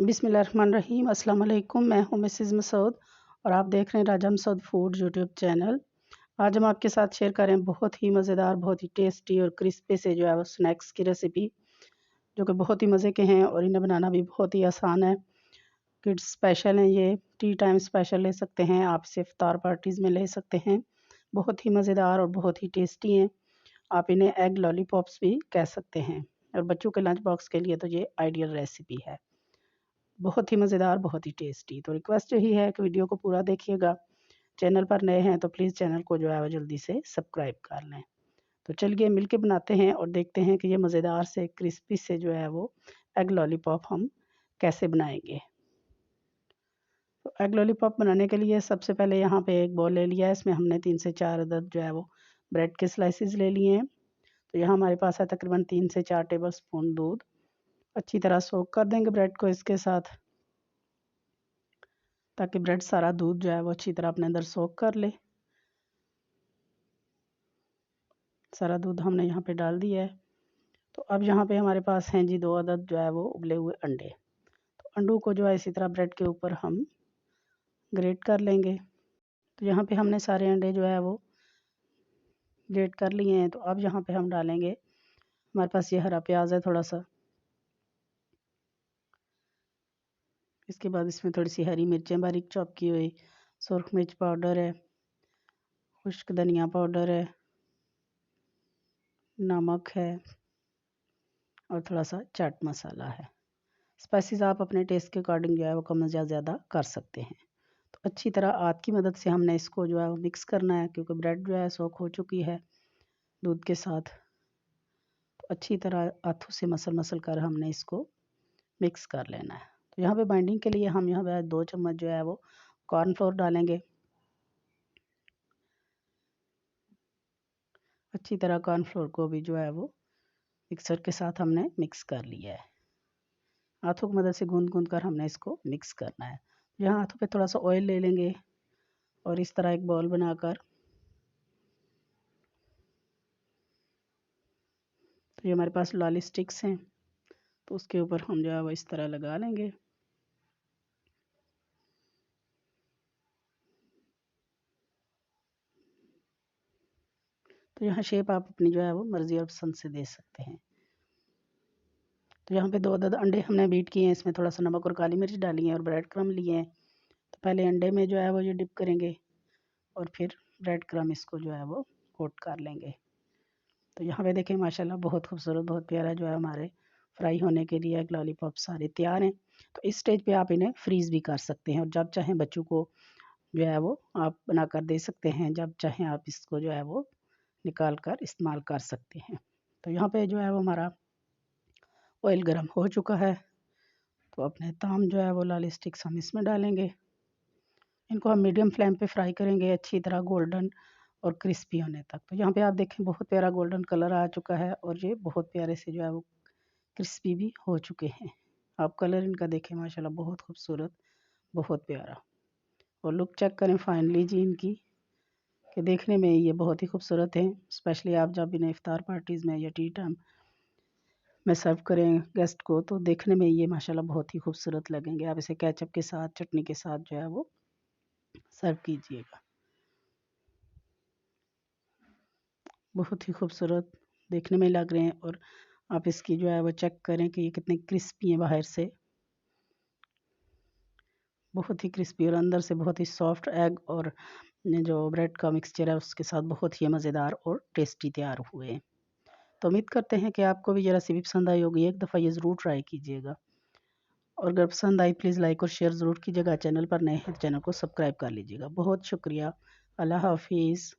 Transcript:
बिस्मिल्लाहिर्रहमानिर्रहीम। अस्सलाम वालेकुम। मैं हूं मिसेज़ मसूद और आप देख रहे हैं राजा मसूद फूड यूट्यूब चैनल। आज हम आपके साथ शेयर कर रहे हैं बहुत ही मज़ेदार, बहुत ही टेस्टी और क्रिस्पी से जो है वो स्नैक्स की रेसिपी, जो कि बहुत ही मज़े के हैं और इन्हें बनाना भी बहुत ही आसान है। किड्स स्पेशल हैं ये, टी टाइम स्पेशल ले सकते हैं आप, इसे इफ्तार पार्टीज़ में ले सकते हैं। बहुत ही मज़ेदार और बहुत ही टेस्टी हैं। आप इन्हें एग लॉलीपॉप्स भी कह सकते हैं और बच्चों के लंच बॉक्स के लिए तो ये आइडियल रेसिपी है। बहुत ही मज़ेदार, बहुत ही टेस्टी। तो रिक्वेस्ट यही है कि वीडियो को पूरा देखिएगा। चैनल पर नए हैं तो प्लीज़ चैनल को जो है वो जल्दी से सब्सक्राइब कर लें। तो चलिए मिलके बनाते हैं और देखते हैं कि ये मज़ेदार से क्रिस्पी से जो है वो एग लॉलीपॉप हम कैसे बनाएंगे। तो एग लॉलीपॉप बनाने के लिए सबसे पहले यहाँ पे एक बॉल ले लिया है। इसमें हमने 3 से 4 अदद जो है वो ब्रेड के स्लाइसेस ले लिए हैं। तो यहाँ हमारे पास है तकरीबन 3 से 4 टेबल स्पून दूध। अच्छी तरह सोक कर देंगे ब्रेड को इसके साथ, ताकि ब्रेड सारा दूध जो है वो अच्छी तरह अपने अंदर सोक कर ले। सारा दूध हमने यहाँ पे डाल दिया है। तो अब यहाँ पे हमारे पास हैं जी 2 अदद जो है वो उबले हुए अंडे। तो अंडों को जो है इसी तरह ब्रेड के ऊपर हम ग्रेट कर लेंगे। तो यहाँ पे हमने सारे अंडे जो है वो ग्रेट कर लिए हैं। तो अब यहाँ पे हम डालेंगे, हमारे पास ये हरा प्याज है थोड़ा सा, इसके बाद इसमें थोड़ी सी हरी मिर्चें बारीक चॉप की हुई, सुरख मिर्च पाउडर है, खुश्क धनिया पाउडर है, नमक है और थोड़ा सा चाट मसाला है। स्पाइसेस आप अपने टेस्ट के अकॉर्डिंग जो है वो कम या ज़्यादा कर सकते हैं। तो अच्छी तरह हाथ की मदद से हमने इसको जो है वो मिक्स करना है, क्योंकि ब्रेड जो है सोक हो चुकी है दूध के साथ। तो अच्छी तरह हाथों से मसल मसल कर हमने इसको मिक्स कर लेना है। तो यहाँ पे बाइंडिंग के लिए हम यहाँ पे 2 चम्मच जो है वो कॉर्नफ्लोर डालेंगे। अच्छी तरह कॉर्नफ्लोर को भी जो है वो मिक्सर के साथ हमने मिक्स कर लिया है। हाथों की मदद से गूंद गूंद कर हमने इसको मिक्स करना है। यहाँ हाथों पे थोड़ा सा ऑयल ले लेंगे और इस तरह एक बॉल बनाकर, तो ये हमारे पास लॉली स्टिक्स हैं, तो उसके ऊपर हम जो है वो इस तरह लगा लेंगे। तो यहाँ शेप आप अपनी जो है वो मर्ज़ी और पसंद से दे सकते हैं। तो यहाँ पे 2 अदद अंडे हमने बीट किए हैं, इसमें थोड़ा सा नमक और काली मिर्च डाली है और ब्रेड क्रम लिए हैं। तो पहले अंडे में जो है वो ये डिप करेंगे और फिर ब्रेड क्रम इसको जो है वो कोट कर लेंगे। तो यहाँ पे देखें माशाल्लाह बहुत खूबसूरत, बहुत प्यारा जो है हमारे फ्राई होने के लिए एग लॉलीपॉप सारे तैयार हैं। तो इस स्टेज पे आप इन्हें फ्रीज़ भी कर सकते हैं और जब चाहें बच्चों को जो है वो आप बनाकर दे सकते हैं, जब चाहें आप इसको जो है वो निकाल कर इस्तेमाल कर सकते हैं। तो यहाँ पे जो है वो हमारा ऑयल गर्म हो चुका है। तो अपने तमाम जो है वो लाली स्टिक्स हम इसमें डालेंगे। इनको हम मीडियम फ्लेम पे फ्राई करेंगे अच्छी तरह गोल्डन और क्रिस्पी होने तक। तो यहाँ पे आप देखें बहुत प्यारा गोल्डन कलर आ चुका है और ये बहुत प्यारे से जो है वो क्रिस्पी भी हो चुके हैं। आप कलर इनका देखें माशाल्लाह बहुत खूबसूरत, बहुत प्यारा। और लुक चेक करें फाइनली जी इनकी, कि देखने में ये बहुत ही खूबसूरत हैं। स्पेशली आप जब इन्हें इफ्तार पार्टीज़ में या टी टाइम में सर्व करें गेस्ट को, तो देखने में ये माशाल्लाह बहुत ही खूबसूरत लगेंगे। आप इसे केचप के साथ, चटनी के साथ जो है वो सर्व कीजिएगा। बहुत ही खूबसूरत देखने में लग रहे हैं और आप इसकी जो है वो चेक करें कि ये कितने क्रिस्पी हैं बाहर से, बहुत ही क्रिस्पी और अंदर से बहुत ही सॉफ्ट एग और जो ब्रेड का मिक्सचर है उसके साथ बहुत ही मज़ेदार और टेस्टी तैयार हुए हैं। तो उम्मीद करते हैं कि आपको भी ये रेसिपी पसंद आई होगी। एक दफ़ा ये ज़रूर ट्राई कीजिएगा और अगर पसंद आई प्लीज़ लाइक और शेयर ज़रूर कीजिएगा। चैनल पर नए हैं तो चैनल को सब्सक्राइब कर लीजिएगा। बहुत शुक्रिया। अल्लाह हाफिज़।